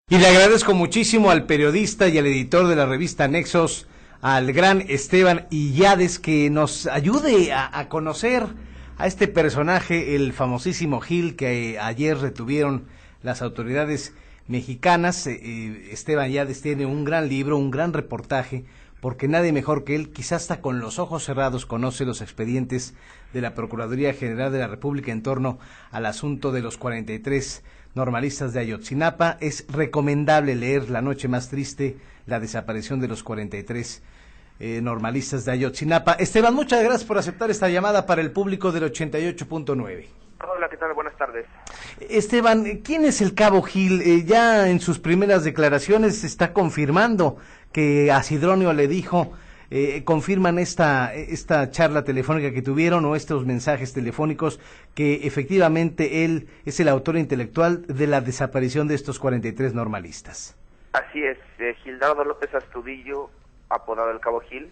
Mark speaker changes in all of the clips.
Speaker 1: Y le agradezco muchísimo al periodista y al editor de la revista Nexos, al gran Esteban Illades, que nos ayude a conocer a este personaje, el famosísimo Gil, que ayer retuvieron las autoridades mexicanas. Esteban Illades tiene un gran libro, un gran reportaje, porque nadie mejor que él, quizás hasta con los ojos cerrados, conoce los expedientes de la Procuraduría General de la República en torno al asunto de los 43 normalistas de Ayotzinapa. Es recomendable leer La noche más triste, la desaparición de los 43 normalistas de Ayotzinapa. Esteban, muchas gracias por aceptar esta llamada para el público del 88.9.
Speaker 2: Hola, ¿qué tal? Buenas tardes.
Speaker 1: Esteban, ¿quién es el Cabo Gil? Ya en sus primeras declaraciones se está confirmando que a Sidronio le dijo, confirman esta charla telefónica que tuvieron o estos mensajes telefónicos, que efectivamente él es el autor intelectual de la desaparición de estos 43 normalistas.
Speaker 2: Así es, Gildardo López Astudillo, apodado el Cabo Gil,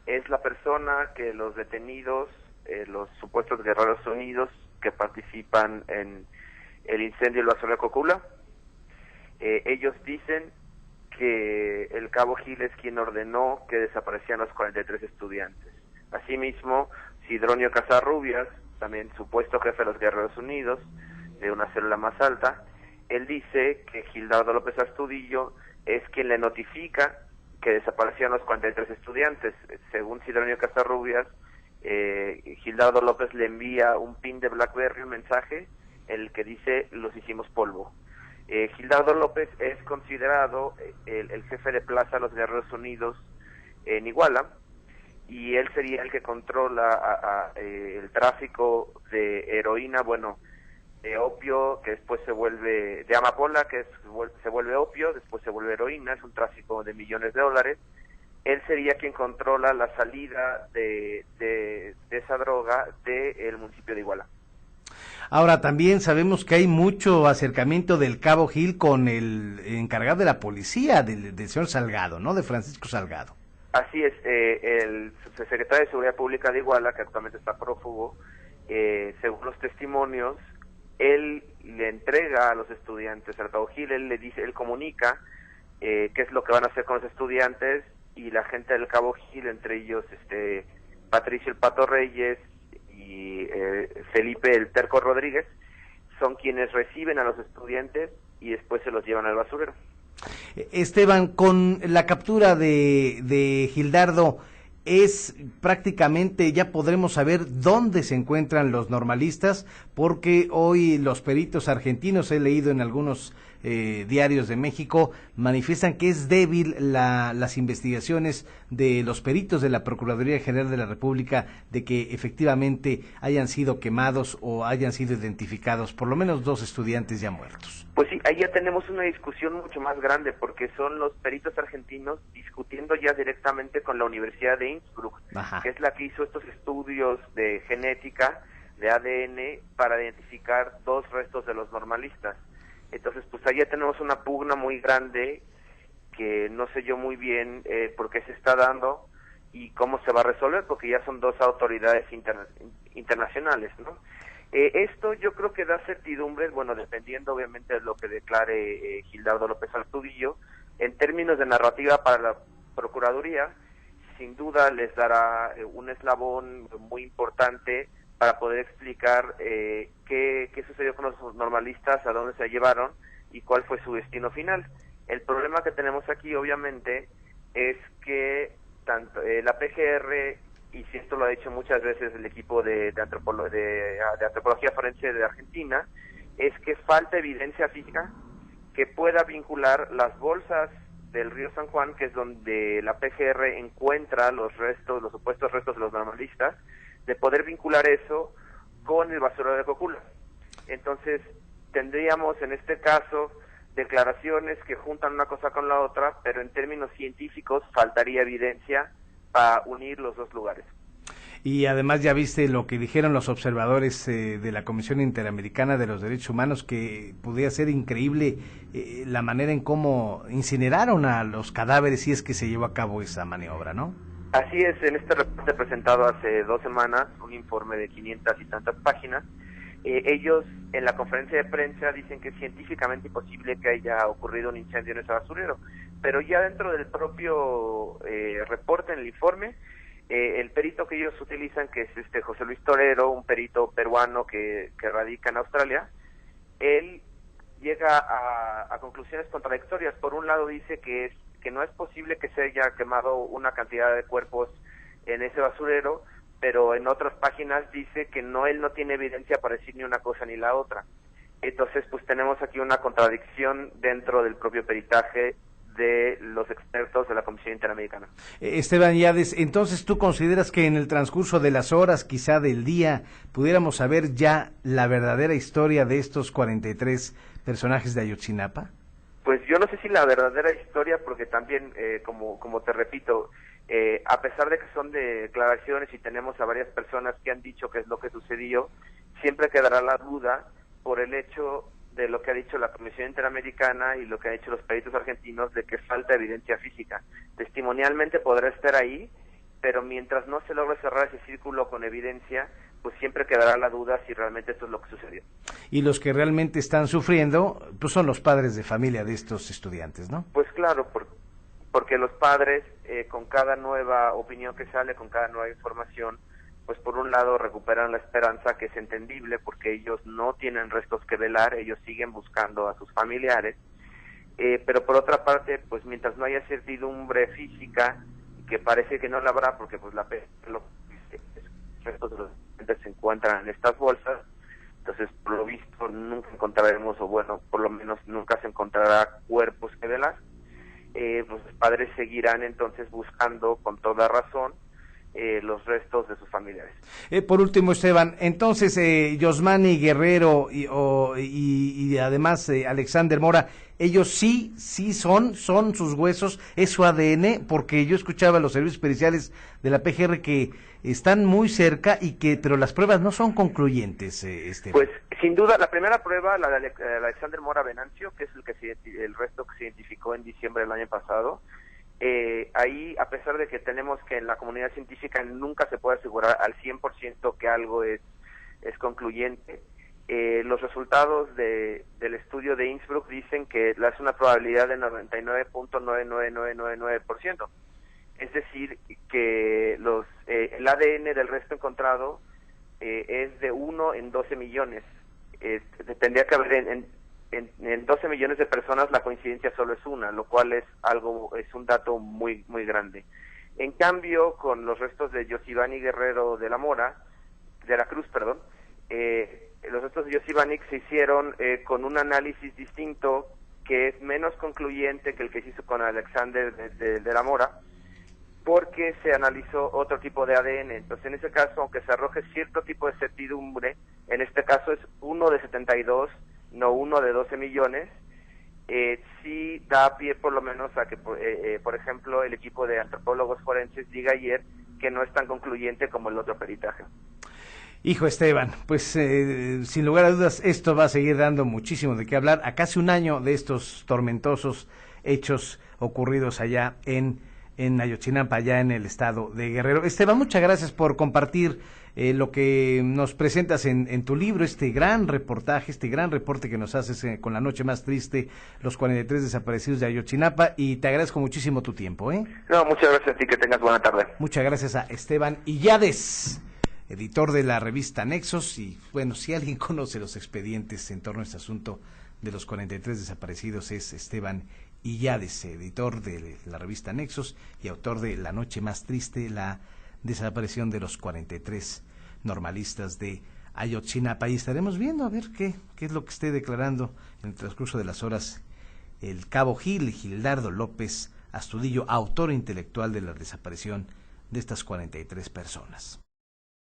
Speaker 2: es la persona que los detenidos, los supuestos guerreros unidos que participan en el incendio del basurero de Cocula, ellos dicen que el Cabo Gil es quien ordenó que desaparecieran los 43 estudiantes. Asimismo, Sidronio Casarrubias, también supuesto jefe de los Guerreros Unidos, de una célula más alta, él dice que Gildardo López Astudillo es quien le notifica que desaparecieron los 43 estudiantes. Según Sidronio Casarrubias, Gildardo López le envía un pin de BlackBerry, un mensaje, en el que dice, los hicimos polvo. Gildardo López es considerado el jefe de plaza de los Guerreros Unidos en Iguala, y él sería el que controla el tráfico de heroína, de opio, que después se vuelve, de amapola, se vuelve opio, después se vuelve heroína, es un tráfico de millones de dólares. Él sería quien controla la salida de esa droga del municipio de Iguala.
Speaker 1: Ahora, también sabemos que hay mucho acercamiento del Cabo Gil con el encargado de la policía, del señor Salgado, ¿no? De Francisco Salgado.
Speaker 2: Así es, el secretario de Seguridad Pública de Iguala, que actualmente está prófugo, según los testimonios, él le entrega a los estudiantes al Cabo Gil, él comunica qué es lo que van a hacer con los estudiantes, y la gente del Cabo Gil, entre ellos Patricio el Pato Reyes y Felipe el Terco Rodríguez, son quienes reciben a los estudiantes y después se los llevan al basurero.
Speaker 1: Esteban, con la captura de Gildardo, es prácticamente, ya podremos saber dónde se encuentran los normalistas, porque hoy los peritos argentinos, he leído en algunos diarios de México, manifiestan que es débil las investigaciones de los peritos de la Procuraduría General de la República, de que efectivamente hayan sido quemados o hayan sido identificados por lo menos 2 estudiantes ya muertos.
Speaker 2: Pues sí, ahí ya tenemos una discusión mucho más grande, porque son los peritos argentinos discutiendo ya directamente con la Universidad de Innsbruck,
Speaker 1: Ajá,
Speaker 2: que es la que hizo estos estudios de genética, de ADN, para identificar 2 restos de los normalistas. Entonces, pues ahí ya tenemos una pugna muy grande, que no sé yo muy bien por qué se está dando y cómo se va a resolver, porque ya son 2 autoridades internacionales, ¿no? Esto yo creo que da certidumbre, dependiendo obviamente de lo que declare Gildardo López Astudillo, en términos de narrativa para la Procuraduría, sin duda les dará un eslabón muy importante para poder explicar qué sucedió con los normalistas, a dónde se llevaron y cuál fue su destino final. El problema que tenemos aquí, obviamente, es que tanto la PGR, y si esto lo ha dicho muchas veces el equipo de antropología forense de Argentina, es que falta evidencia física que pueda vincular las bolsas del río San Juan, que es donde la PGR encuentra los supuestos restos de los normalistas, de poder vincular eso con el basurero de Cocula. Entonces, tendríamos en este caso declaraciones que juntan una cosa con la otra, pero en términos científicos faltaría evidencia para unir los 2 lugares.
Speaker 1: Y además ya viste lo que dijeron los observadores de la Comisión Interamericana de los Derechos Humanos, que podía ser increíble la manera en cómo incineraron a los cadáveres, si es que se llevó a cabo esa maniobra, ¿no?
Speaker 2: Así es, en este reporte presentado hace 2 semanas, un informe de 500 y tantas páginas, ellos en la conferencia de prensa dicen que es científicamente imposible que haya ocurrido un incendio en ese basurero, pero ya dentro del propio reporte, en el informe, el perito que ellos utilizan, que es José Luis Torero, un perito peruano que radica en Australia, él llega a conclusiones contradictorias. Por un lado dice que no es posible que se haya quemado una cantidad de cuerpos en ese basurero, pero en otras páginas dice que él no tiene evidencia para decir ni una cosa ni la otra. Entonces, pues tenemos aquí una contradicción dentro del propio peritaje de los expertos de la Comisión Interamericana.
Speaker 1: Esteban Yades, entonces tú consideras que en el transcurso de las horas, quizá del día, pudiéramos saber ya la verdadera historia de estos 43 personajes de Ayotzinapa?
Speaker 2: Pues yo no sé si la verdadera historia, porque también, como te repito, a pesar de que son declaraciones y tenemos a varias personas que han dicho qué es lo que sucedió, siempre quedará la duda por el hecho de lo que ha dicho la Comisión Interamericana y lo que han dicho los peritos argentinos de que falta evidencia física. Testimonialmente podrá estar ahí, pero mientras no se logre cerrar ese círculo con evidencia, pues siempre quedará la duda si realmente esto es lo que sucedió.
Speaker 1: Y los que realmente están sufriendo, pues son los padres de familia de estos estudiantes, ¿no?
Speaker 2: Pues claro, porque los padres, con cada nueva opinión que sale, con cada nueva información, pues por un lado recuperan la esperanza, que es entendible porque ellos no tienen restos que velar, ellos siguen buscando a sus familiares, pero por otra parte, pues mientras no haya certidumbre física, que parece que no la habrá porque pues los restos de los estudiantes se encuentran en estas bolsas, entonces por lo visto nunca encontraremos, o bueno, por lo menos nunca se encontrará cuerpos que velar. Pues los padres seguirán entonces buscando con toda razón los restos de sus familiares.
Speaker 1: Por último, Esteban, entonces Yosmani Guerrero y además Alexander Mora, ellos sí son sus huesos, es su ADN, porque yo escuchaba a los servicios periciales de la PGR que están muy cerca pero las pruebas no son concluyentes, Esteban.
Speaker 2: Pues sin duda, la primera prueba, la de Alexander Mora Venancio, que es el resto que se identificó en diciembre del año pasado, ahí, a pesar de que tenemos que en la comunidad científica nunca se puede asegurar al 100% que algo es concluyente, los resultados del estudio de Innsbruck dicen que es una probabilidad de 99.99999%. Es decir, que el ADN del resto encontrado es de 1 en 12 millones. Tendría que haber en 12 millones de personas la coincidencia solo es una, lo cual es un dato muy muy grande. En cambio, con los restos de Yosivani Guerrero de la Cruz, los restos de Yosivani se hicieron con un análisis distinto que es menos concluyente que el que se hizo con Alexander de la Mora, porque se analizó otro tipo de ADN. Entonces, en ese caso, aunque se arroje cierto tipo de certidumbre, en este caso es 1 de 72, no 1 de 12 millones, sí da pie por lo menos a que, por ejemplo, el equipo de antropólogos forenses diga ayer que no es tan concluyente como el otro peritaje.
Speaker 1: Hijo Esteban, pues sin lugar a dudas esto va a seguir dando muchísimo de qué hablar a casi un año de estos tormentosos hechos ocurridos allá en Ayotzinapa, allá en el estado de Guerrero. Esteban, muchas gracias por compartir lo que nos presentas en tu libro, este gran reportaje, este gran reporte que nos haces con La Noche Más Triste, los 43 desaparecidos de Ayotzinapa, y te agradezco muchísimo tu tiempo.
Speaker 2: No, muchas gracias a ti, que tengas buena tarde.
Speaker 1: Muchas gracias a Esteban Illades, editor de la revista Nexos, y bueno, si alguien conoce los expedientes en torno a este asunto de los 43 desaparecidos es Esteban Illades, editor de la revista Nexos y autor de La Noche Más Triste, la desaparición de los 43 normalistas de Ayotzinapa. Y estaremos viendo a ver qué es lo que esté declarando en el transcurso de las horas el cabo Gildardo López Astudillo, autor intelectual de la desaparición de estas 43 personas.